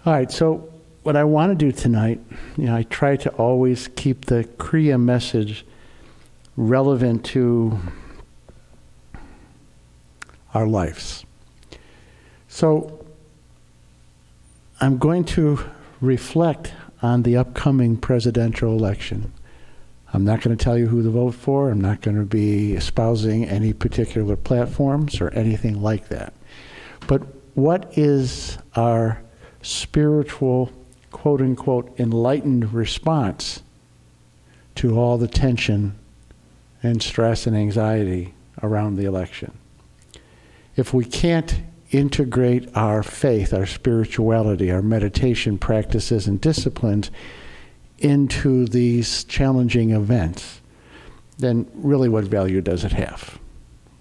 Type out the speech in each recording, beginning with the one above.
All right, so what I want to do tonight, I try to always keep the Kriya message relevant to our lives. So I'm going to reflect on the upcoming presidential election. I'm not going to tell you who to vote for. I'm not going to be espousing any particular platforms or anything like that. But what is our spiritual, quote-unquote, enlightened response to all the tension and stress and anxiety around the election? If we can't integrate our faith, our spirituality, our meditation practices and disciplines into these challenging events, then really what value does it have?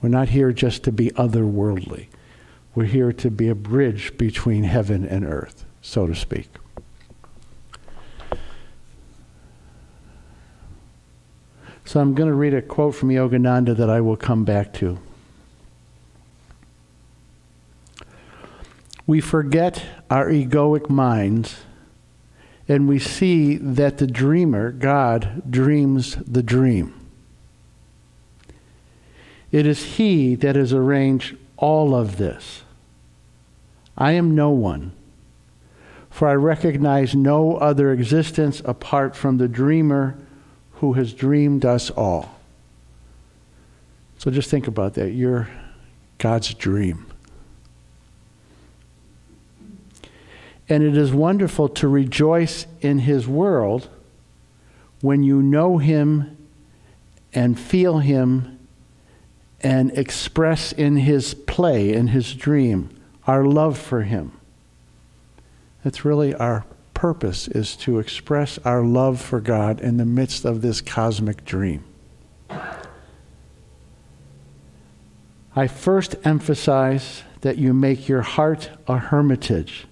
We're not here just to be otherworldly. We're here to be a bridge between heaven and earth, so to speak. So I'm going to read a quote from Yogananda that I will come back to. We forget our egoic minds, and we see that the dreamer, God, dreams the dream. It is He that has arranged all of this. I am no one, for I recognize no other existence apart from the dreamer who has dreamed us all. So just think about that. You're God's dream. And it is wonderful to rejoice in His world when you know Him and feel Him and express in His play, in His dream, our love for Him. That's really our purpose, is to express our love for God in the midst of this cosmic dream. I first emphasize that you make your heart a hermitage.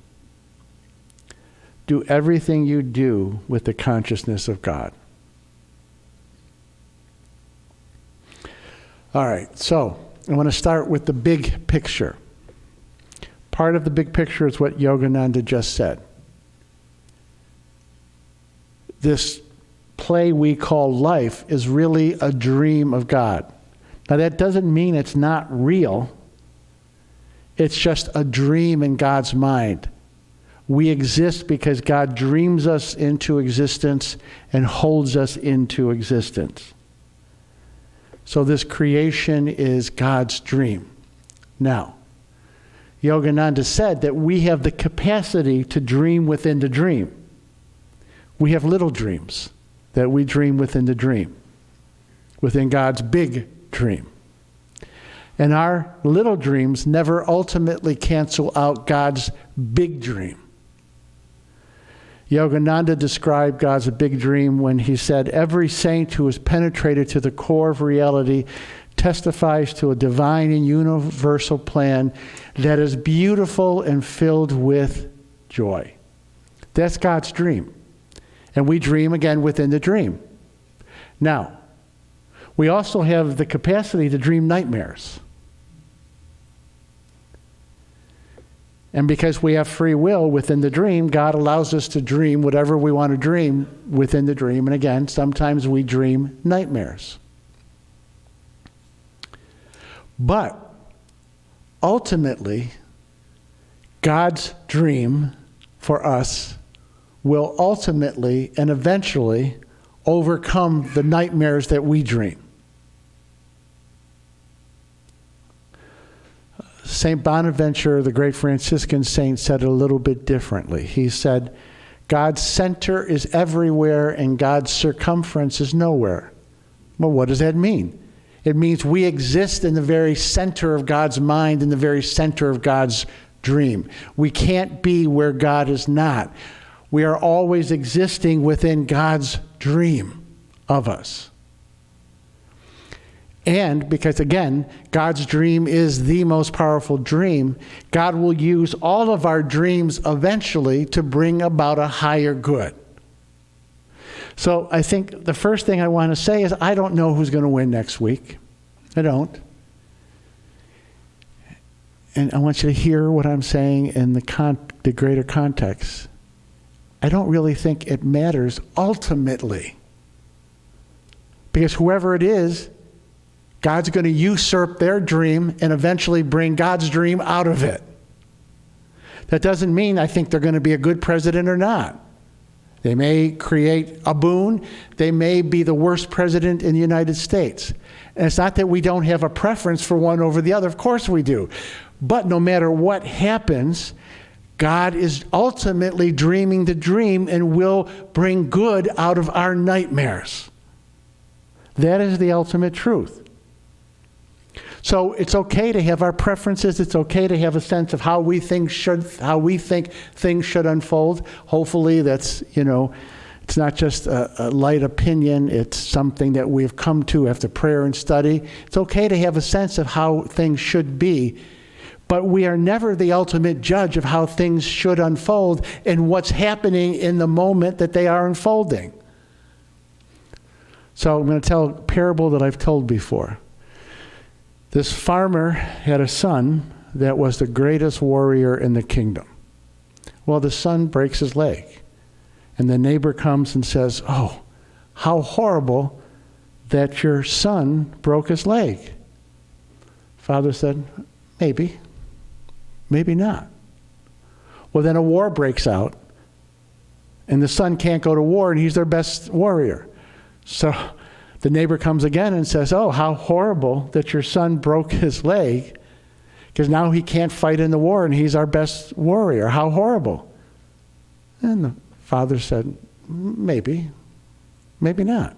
Do everything you do with the consciousness of God. All right, so I want to start with the big picture. Part of the big picture is what Yogananda just said. This play we call life is really a dream of God. Now that doesn't mean it's not real. It's just a dream in God's mind. We exist because God dreams us into existence and holds us into existence. So this creation is God's dream. Now, Yogananda said that we have the capacity to dream within the dream. We have little dreams that we dream within the dream, within God's big dream. And our little dreams never ultimately cancel out God's big dream. Yogananda described God's big dream when he said, every saint who is penetrated to the core of reality testifies to a divine and universal plan that is beautiful and filled with joy. That's God's dream. And we dream again within the dream. Now, we also have the capacity to dream nightmares. And because we have free will within the dream, God allows us to dream whatever we want to dream within the dream. And again, sometimes we dream nightmares. But ultimately, God's dream for us will ultimately and eventually overcome the nightmares that we dream. St. Bonaventure, the great Franciscan saint, said it a little bit differently. He said, God's center is everywhere and God's circumference is nowhere. Well, what does that mean? It means we exist in the very center of God's mind, in the very center of God's dream. We can't be where God is not. We are always existing within God's dream of us. And because, again, God's dream is the most powerful dream, God will use all of our dreams eventually to bring about a higher good. So I think the first thing I want to say is I don't know who's going to win next week. I don't. and I want you to hear what I'm saying in the greater context. I don't really think it matters ultimately. Because whoever it is, God's going to usurp their dream and eventually bring God's dream out of it. That doesn't mean I think they're going to be a good president or not. They may create a boon. They may be the worst president in the United States. And it's not that we don't have a preference for one over the other. Of course we do. But no matter what happens, God is ultimately dreaming the dream and will bring good out of our nightmares. That is the ultimate truth. So it's okay to have our preferences. It's okay to have a sense of how we think things should unfold. Hopefully that's, it's not just a light opinion. It's something that we've come to after prayer and study. It's okay to have a sense of how things should be. But we are never the ultimate judge of how things should unfold and what's happening in the moment that they are unfolding. So I'm going to tell a parable that I've told before. This farmer had a son that was the greatest warrior in the kingdom. Well, the son breaks his leg. And the neighbor comes and says, "Oh, how horrible that your son broke his leg." Father said, "Maybe. Maybe not." Well, then a war breaks out. And the son can't go to war, and he's their best warrior. So the neighbor comes again and says, "Oh, how horrible that your son broke his leg, because now he can't fight in the war and he's our best warrior. How horrible." And the father said, "Maybe, maybe not."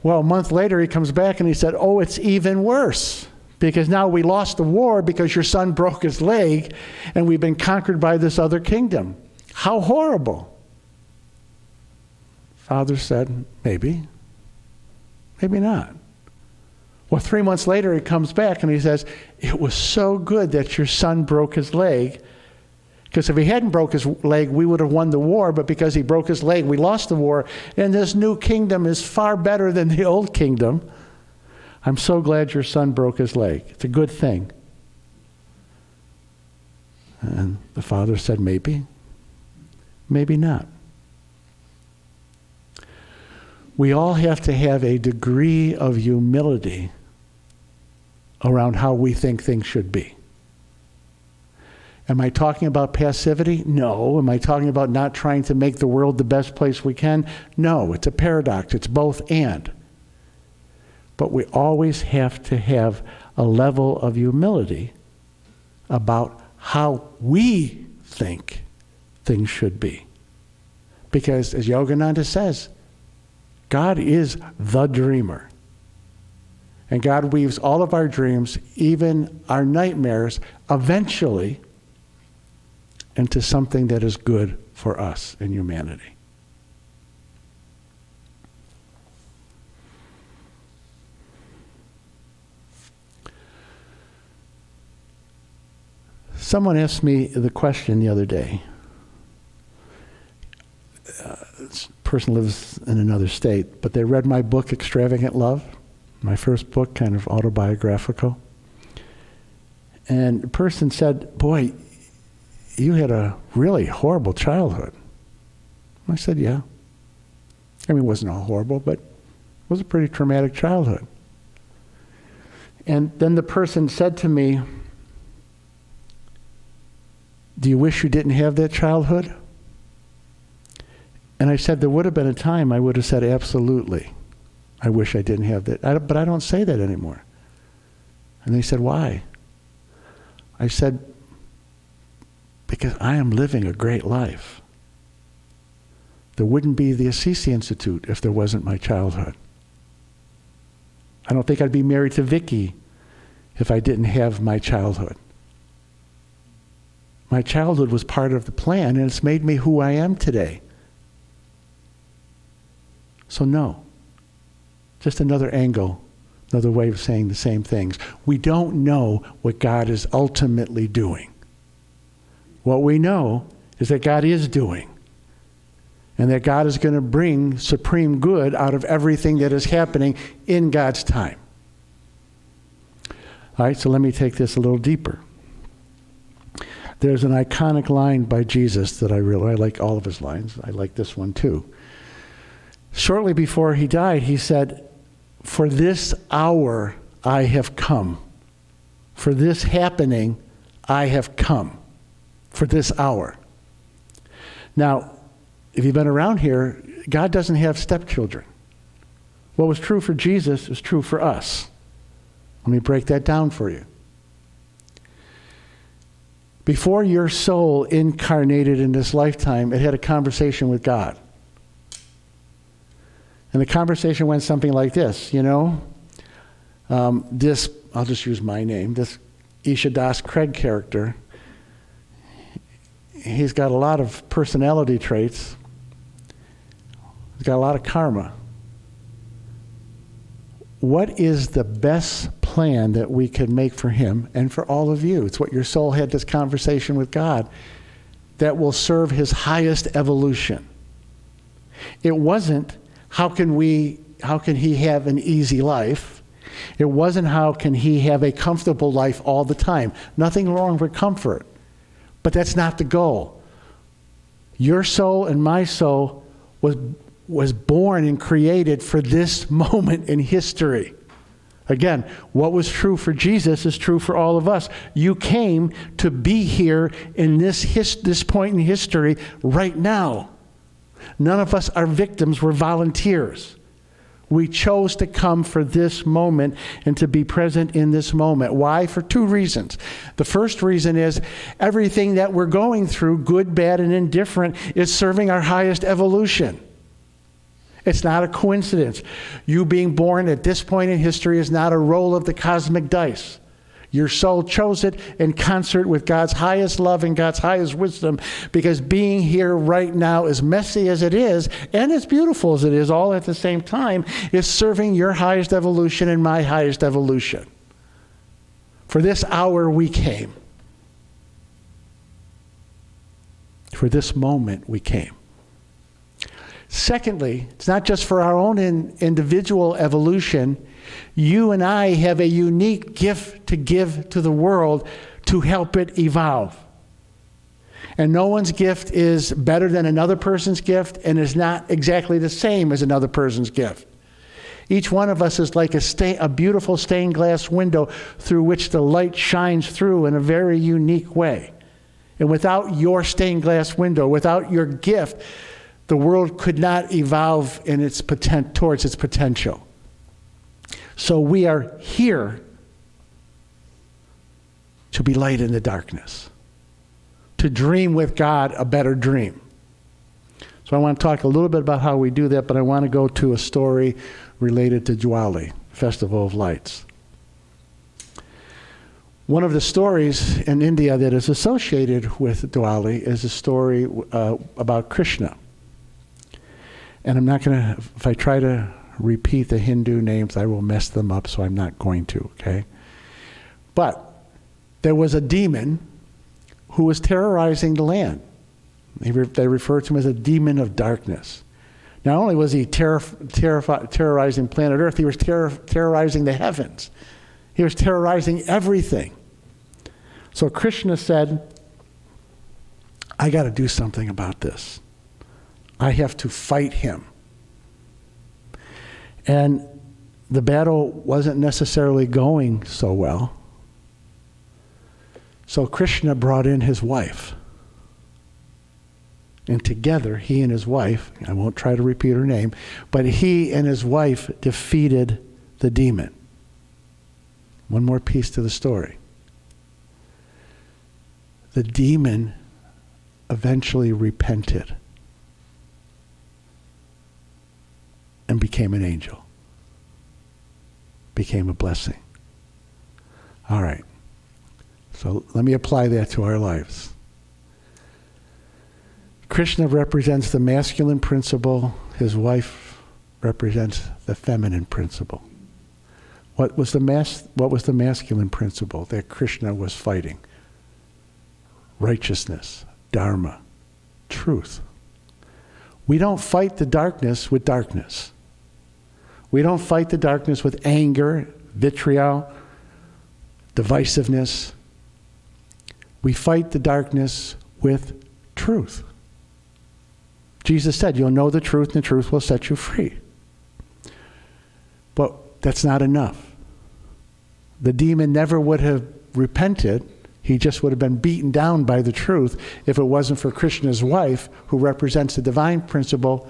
Well, a month later he comes back and he said, "Oh, it's even worse, because now we lost the war because your son broke his leg and we've been conquered by this other kingdom. How horrible." Father said, "Maybe, maybe not." Well, 3 months later, he comes back and he says, "It was so good that your son broke his leg, because if he hadn't broke his leg, we would have won the war, but because he broke his leg, we lost the war, and this new kingdom is far better than the old kingdom. I'm so glad your son broke his leg. It's a good thing." And the father said, "Maybe, maybe not." We all have to have a degree of humility around how we think things should be. Am I talking about passivity? No. Am I talking about not trying to make the world the best place we can? No. It's a paradox. It's both and. But we always have to have a level of humility about how we think things should be. Because as Yogananda says, God is the dreamer. And God weaves all of our dreams, even our nightmares, eventually into something that is good for us and humanity. Someone asked me the question the other day. This person lives in another state, but they read my book, Extravagant Love, my first book, kind of autobiographical. And the person said, "Boy, you had a really horrible childhood." I said, "Yeah." I mean, it wasn't all horrible, but it was a pretty traumatic childhood. And then the person said to me, "Do you wish you didn't have that childhood?" And I said, there would have been a time I would have said, absolutely. I wish I didn't have that. But I don't say that anymore. And they said, "Why?" I said, because I am living a great life. There wouldn't be the Assisi Institute if there wasn't my childhood. I don't think I'd be married to Vicky if I didn't have my childhood. My childhood was part of the plan, and it's made me who I am today. So no, just another angle, another way of saying the same things. We don't know what God is ultimately doing. What we know is that God is doing, and that God is going to bring supreme good out of everything that is happening in God's time. All right, so let me take this a little deeper. There's an iconic line by Jesus that I like all of his lines. I like this one too. Shortly before he died, he said, "For this hour I have come. For this happening I have come. For this hour." Now, if you've been around here, God doesn't have stepchildren. What was true for Jesus is true for us. Let me break that down for you. Before your soul incarnated in this lifetime, it had a conversation with God. And the conversation went something like this, this, I'll just use my name, this Isha Craig character, he's got a lot of personality traits. He's got a lot of karma. What is the best plan that we can make for him and for all of you? It's what your soul had this conversation with God that will serve his highest evolution. It wasn't, how can he have an easy life? It wasn't, how can he have a comfortable life all the time? Nothing wrong with comfort, but that's not the goal. Your soul and my soul was born and created for this moment in history. Again, what was true for Jesus is true for all of us. You came to be here in this point in history right now. None of us are victims, we're volunteers. We chose to come for this moment and to be present in this moment. Why? For two reasons. The first reason is everything that we're going through, good, bad, and indifferent, is serving our highest evolution. It's not a coincidence. You being born at this point in history is not a roll of the cosmic dice. Your soul chose it in concert with God's highest love and God's highest wisdom, because being here right now, as messy as it is, and as beautiful as it is, all at the same time, is serving your highest evolution and my highest evolution. For this hour we came. For this moment we came. Secondly, it's not just for our own individual evolution. You and I have a unique gift to give to the world to help it evolve. And no one's gift is better than another person's gift and is not exactly the same as another person's gift. Each one of us is like a beautiful stained glass window through which the light shines through in a very unique way. And without your stained glass window, without your gift, the world could not evolve in towards its potential. So we are here to be light in the darkness, to dream with God a better dream. So I want to talk a little bit about how we do that, but I want to go to a story related to Diwali, Festival of Lights. One of the stories in India that is associated with Diwali is a story about Krishna. And I'm not going to, if I try to repeat the Hindu names, I will mess them up, so I'm not going to, okay? But there was a demon who was terrorizing the land. They refer to him as a demon of darkness. Not only was he terrorizing planet Earth, he was terrorizing the heavens. He was terrorizing everything. So Krishna said, I got to do something about this. I have to fight him. And the battle wasn't necessarily going so well. So Krishna brought in his wife. And together, he and his wife, I won't try to repeat her name, but he and his wife defeated the demon. One more piece to the story. The demon eventually repented and became an angel. Became a blessing. All right. So let me apply that to our lives. Krishna represents the masculine principle. His wife represents the feminine principle. What was the masculine principle that Krishna was fighting? Righteousness, dharma, truth. We don't fight the darkness with darkness. We don't fight the darkness with anger, vitriol. divisiveness. We fight the darkness with truth. Jesus said, you'll know the truth and the truth will set you free. But that's not enough. The demon never would have repented. He just would have been beaten down by the truth if it wasn't for Krishna's wife, who represents the divine principle.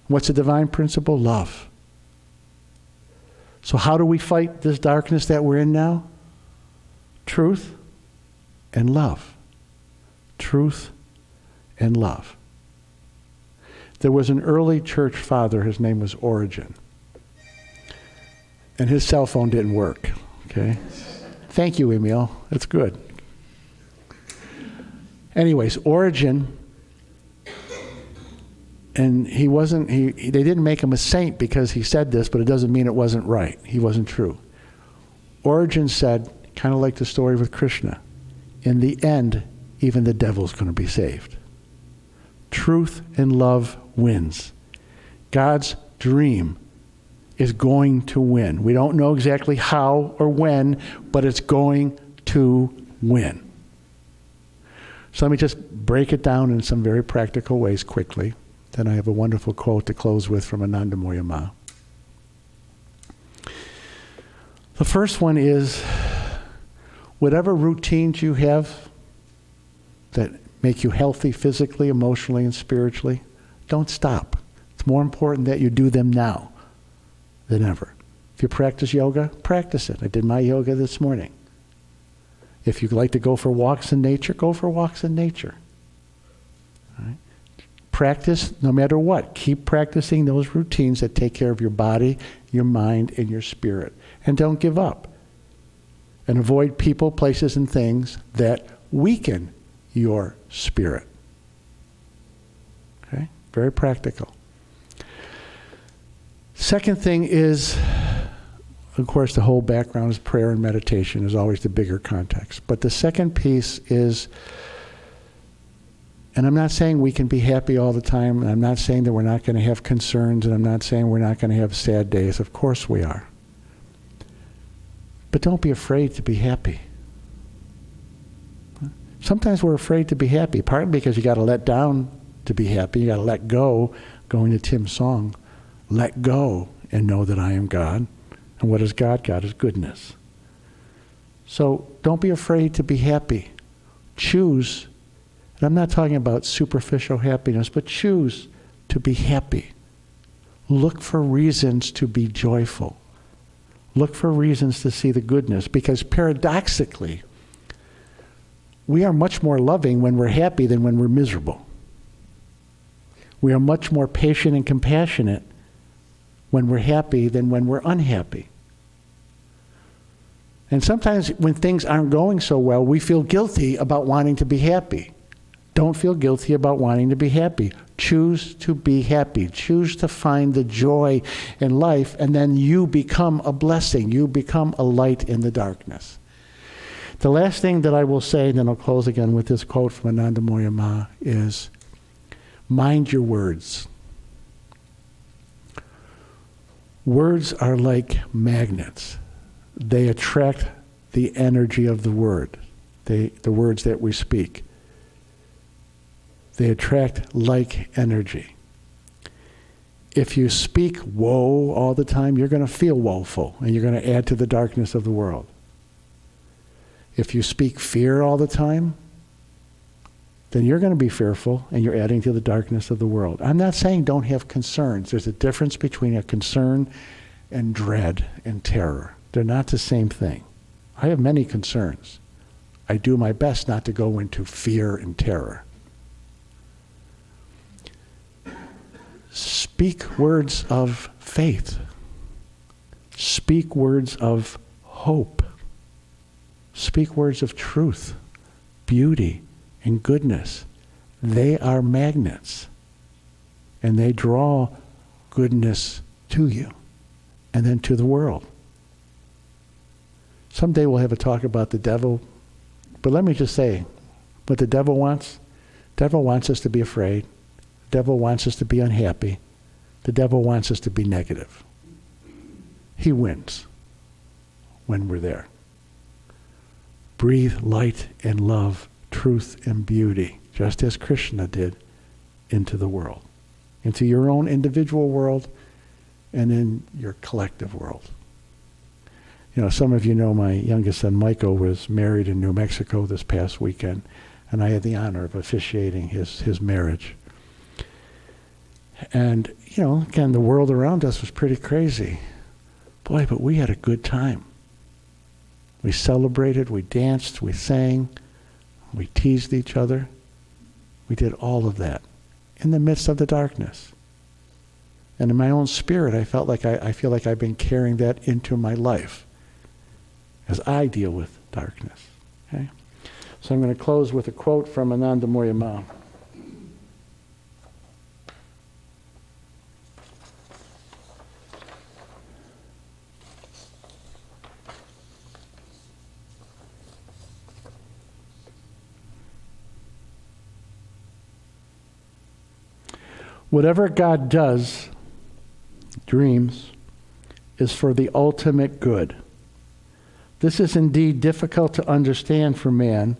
What's the divine principle? Love. So how do we fight this darkness that we're in now? Truth and love. Truth and love. There was an early church father, his name was Origen. And his cell phone didn't work, okay? Thank you, Emil. That's good. Anyways, Origen, and they didn't make him a saint because he said this, but it doesn't mean it wasn't right. He wasn't true. Origen said, kind of like the story with Krishna, in the end, even the devil's going to be saved. Truth and love wins. God's dream is going to win. We don't know exactly how or when, but it's going to win. So let me just break it down in some very practical ways quickly. Then I have a wonderful quote to close with from Anandamoya Ma. The first one is, whatever routines you have that make you healthy physically, emotionally, and spiritually, don't stop. It's more important that you do them now than ever. If you practice yoga, practice it. I did my yoga this morning. If you like to go for walks in nature, go for walks in nature. All right? Practice no matter what. Keep practicing those routines that take care of your body, your mind, and your spirit. And don't give up. And avoid people, places, and things that weaken your spirit. Okay? Very practical. Second thing is, of course, the whole background is prayer and meditation is always the bigger context. But the second piece is, and I'm not saying we can be happy all the time, and I'm not saying that we're not going to have concerns, and I'm not saying we're not going to have sad days. Of course we are. But don't be afraid to be happy. Sometimes we're afraid to be happy, partly because you got to let down to be happy. You got to let go, going to Tim's song. Let go and know that I am God. And what is God? God is goodness. So don't be afraid to be happy. Choose, and I'm not talking about superficial happiness, but choose to be happy. Look for reasons to be joyful. Look for reasons to see the goodness, because paradoxically, we are much more loving when we're happy than when we're miserable. We are much more patient and compassionate when we're happy than when we're unhappy. And sometimes when things aren't going so well, we feel guilty about wanting to be happy. Don't feel guilty about wanting to be happy. Choose to be happy. Choose to find the joy in life, and then you become a blessing. You become a light in the darkness. The last thing that I will say, and then I'll close again with this quote from Anandamoya Ma, is mind your words. Words are like magnets. They attract the energy of the word, the words that we speak. They attract like energy. If you speak woe all the time, you're going to feel woeful, and you're going to add to the darkness of the world. If you speak fear all the time, then you're going to be fearful, and you're adding to the darkness of the world. I'm not saying don't have concerns. There's a difference between a concern and dread and terror. They're not the same thing. I have many concerns. I do my best not to go into fear and terror. Speak words of faith. Speak words of hope. Speak words of truth, beauty, and goodness. They are magnets, and they draw goodness to you and then to the world. Someday we'll have a talk about the devil, but let me just say what the devil wants us to be afraid. The devil wants us to be unhappy. The devil wants us to be negative. He wins when we're there. breathe light and love, truth and beauty, just as Krishna did, into the world, into your own individual world and in your collective world. You know, some of you know my youngest son, Michael, was married in New Mexico this past weekend, and I had the honor of officiating his marriage. And, you know, again, the world around us was pretty crazy. Boy, but we had a good time. We celebrated, we danced, we sang, we teased each other. We did all of that in the midst of the darkness. And in my own spirit, I feel like I've been carrying that into my life as I deal with darkness. Okay? So I'm going to close with a quote from Anandamaya Ma. Whatever God does, dreams, is for the ultimate good. This is indeed difficult to understand for man,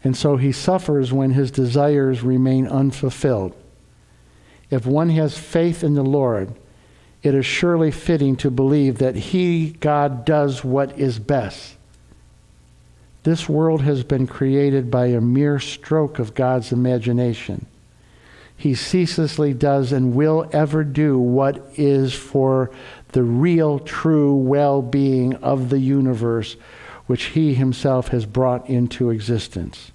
and so he suffers when his desires remain unfulfilled. If one has faith in the Lord, it is surely fitting to believe that He, God, does what is best. This world has been created by a mere stroke of God's imagination. He ceaselessly does and will ever do what is for the real, true well-being of the universe, which He Himself has brought into existence.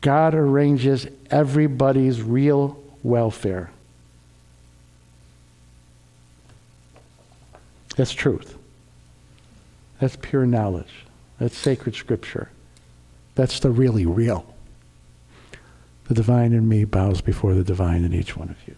God arranges everybody's real welfare. That's truth. That's pure knowledge. That's sacred scripture. That's the really real. The divine in me bows before the divine in each one of you.